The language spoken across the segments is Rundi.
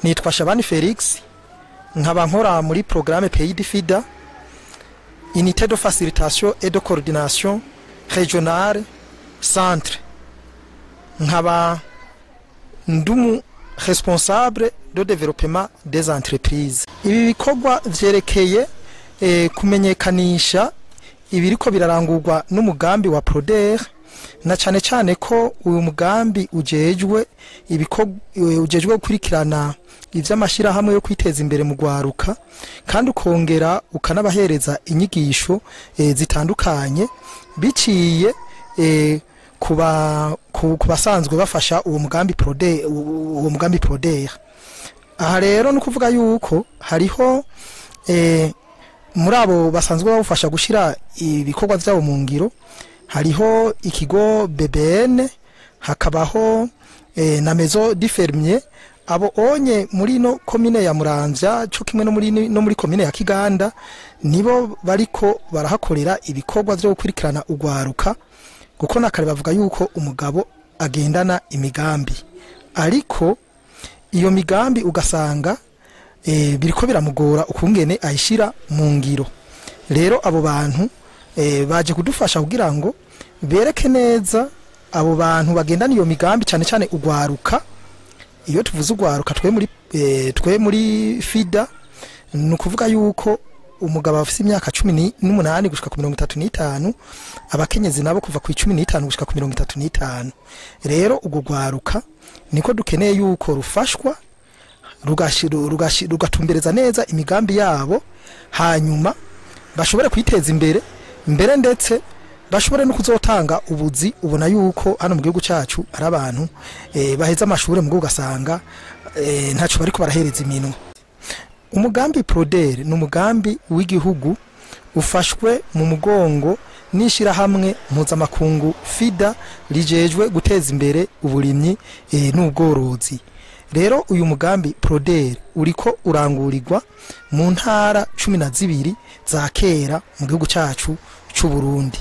nitwa Shabani Felix nkaba nkora muri programme Pays de FIDA Unité de facilitation et de coordination régionale centre nkaba ndumu responsable de développement des entreprises. Ibi bikorwa vyerekeye kumenyekanisha ibiriko birarangurwa n'umugambi wa Proder na cyane cyane ko uyu mugambi ujejwe gukurikirana ivy'amashira hamwe yo kwiteza imbere mu gwaruka kandi ukongera ukanabahereza inyigisho zitandukanye biciye kubasanzwe bafasha uwo mugambi Proder. Aha rero no kuvuga yuko hariho muri abo basanzwe bafasha gushira ibikorwa vyabo mu ngiro hariho ikigo BBN hakabaho na Maison du Fermier abo onye muri no commune ya Muramvya cyo kimwe no muri commune ya Kiganda nibo bariko barahakorera ibikorwa vyo gukurikirana ugwaruka kuko nakare bavuga yuko umugabo agendana imigambi ariko iyo migambi ugasanga biriko biramugora ukungene ayishira mu ngiro. Rero abo bantu baje kudufasha kugira ngo bereke neza abo bantu bagendana iyo migambi cyane cyane ugwaruka. Iyo tuvuze ugwaruka twe muri FIDA nukuvuga yuko umugabo afite imyaka 18 gushika ku 35 abakenyezi nabo kuva ku 15 gushika ku 35. Rero ugo gwaruka niko dukeneye yuko rufashwa rugatumbereza neza imigambi yabo hanyuma bashobore kwiteza imbere ndetse bashobore no kuzotanga ubuzi. Ubona yuko hano mu gihugu cyacu ari abantu baheza amashuri mu gasanga ntaco bariko barahereza iminwe. Umugambi Proder n'umugambi w'igihugu ufashwe mu mugongo nishira hamwe mpuzamakungu FIDA rijejwe guteza imbere uburimyi n'ubworozi. Rero uyu mugambi Proder uriko urangurirwa mu ntara 12 za kera mu gihugu cyacu cy'u Burundi.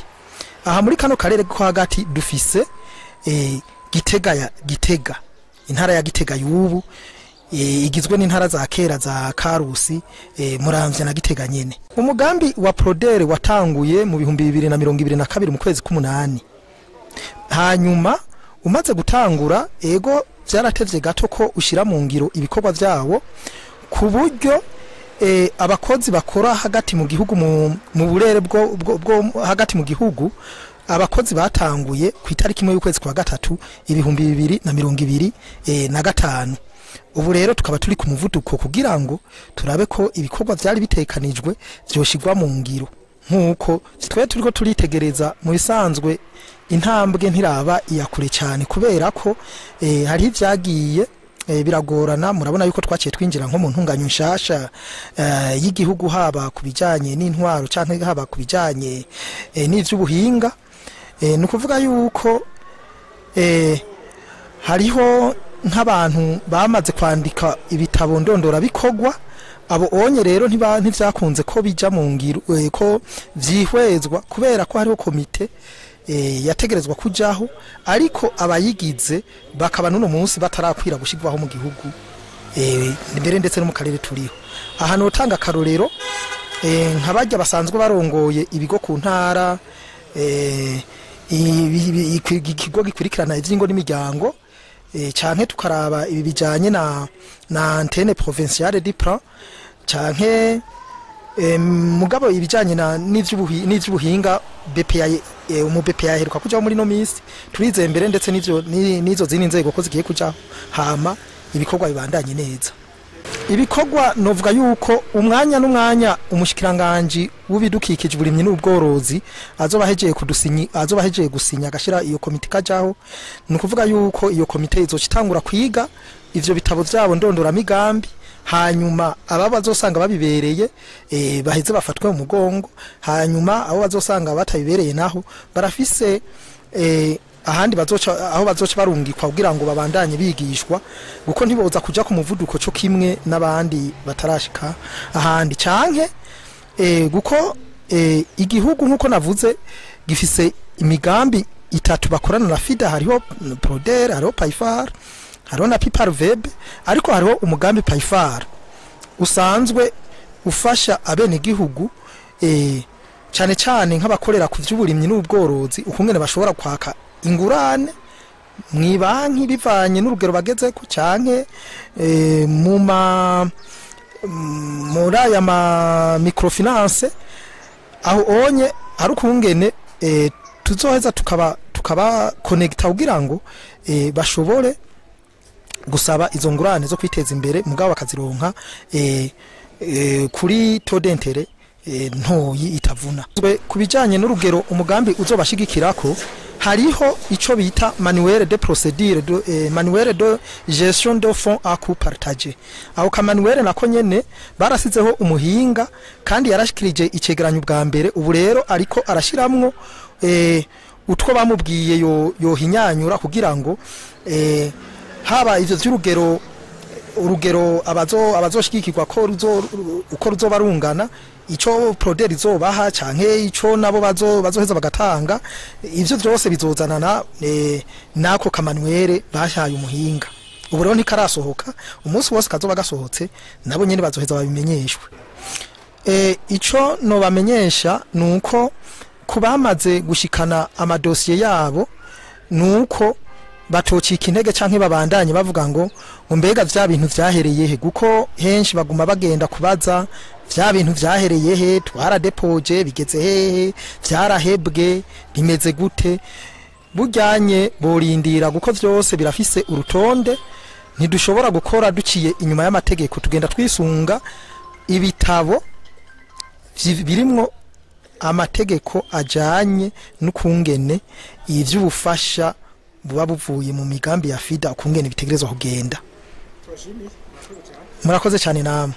Aha muri kano karere ko hagati dufise Gitega intara ya Gitega y'ubu igizwe n'intara za kera za Karusi, Muramvya na Gitega nyene. Umugambi wa Proder watanguye mu 2022 mu kwezi k'umunani. Hanyuma umaze gutangura ego vyaratevye gato ko ushira mu ngiro ibikorwa vyawo ku buryo abakozi bakora hagati mu gihugu mu burere bwo hagati mu gihugu abakozi batanguye ku itariki imwe y'ukwezi kwa gatatu 2025. Ubu rero tukaba turi ku muvuduko kugira ngo turabe ko ibikorwa vyari bitekanijwe vyoshigwa mu ngiro nkuko twe turiko turitegereza. Mu bisanzwe intambwe ntiraba iyakure cyane kubera ko hari ivyagiye biragorana. Murabona yuko twaciye twinjira nko mu ntunganyo nshasha y'igihugu haba kubijanye n'intwaro canke haba kubijanye n'ivy'ubuhinga. Nukuvuga yuko hariho nk'abantu bamaze kwandika ibitabo ndondora bikogwa abo onye rero ntivyakunze ko bija mu ngiro ko vyihwezwa kubera ko hariho komite yategerezwa kujaho ariko abayigize bakaba nuno munsi batarakwira gushigwaho mu gihugu mbere ndetse no mu karere turiho. Aha no tanga karorero nk'abajya basanzwe barongoye ibigo ku ntara ikigo gikurikirana ivy'ingo n'imiryango canke tukaraba ibi bijanye na antenne provinciale du plan canke mugabo ibijanye n'ivy'ubuhinga BPA mu BPA heruka kuja muri no misi turize mbere ndetse nizo zindi nzego ko zigiye kuja hama ibikorwa bibandanye neza. Ibikorwa novuga yuko umwanya n'umwanya umushikiranganje w'ibidukikije burimye n'ubworozi azoba hejeye gusinya agashira iyo komite kajaho. Nukuvuga yuko iyo komite izocitangura kwiga ivyo bitabo vyabo ndondora migambi hanyuma aba bazosanga babibereye baheze bafatwe mu mugongo hanyuma abo bazosanga batabibereye naho barafise ahandi aho bazoca barungikwa kugira ngo babandanye bigishwa guko ntiboza kuja ku muvuduko cyo kimwe n'abandi batarashika ahandi canke guko igihugu nkuko navuze gifise imigambi itatu bakorana na FIDA hariho Proder hariho Paifar hariho na Piparveb ariko hariho umugambi Payfar usanzwe ufasha abene gihugu cyane cyane nk'abakorera ku by'uburimyi n'ubworozi ukungene bashobora kwaka ingurane mwibanki bivanye n'urugero bageze ku cyanke muri aya ma microfinance aho onye ari ukungene tuzoheza tukaba connecta kugira ngo bashobore gusaba izo ngurane zo kwiteza imbere mugabo bakazironka kuri todentere ntoyi itavuna kubijanye n'urugero umugambi uzobashigikirako hariho ico bita manuel de procédure manuel de gestion de fonds à coût partagé aho ka manuel nako nyene barasizeho umuhinga kandi yarashikirije icegeranyo bwa mbere ubu rero ariko arashiramwo utwo bamubwiye yohinyanyura kugira ngo haba ivyo vy'urugero abazoshikikirwa ko uko ruzoba rungana ico proder izobaha canke ico nabo bazoheza bagatanga ivyo byose bizozanana nako kamanuere bashaye umuhinga ubu rero ntikarasohoka umunsi wose kazoba gasohotse nabo nyene bazoheza babimenyeshwe ico no bamenyesha nuko kubamaze gushikana amadosiye yabo nuko batocika intege canke babandanye bavuga ngo mbega vya bintu vyahereye he guko henshi baguma bagenda kubaza vya bintu vyahereye he twaradepoje bigeze hehe vyarahebwe bimeze gute bujyanye borindira guko vyose birafise urutonde ntidushobora gukora duciye inyuma y'amategeko tugenda twisunga ibitabo birimwo amategeko ajanye n'ukungene ivy'ubufasha buba buvuye mu migambi ya FIDA ukungene bitegerezwa kugenda murakoze cyane namwe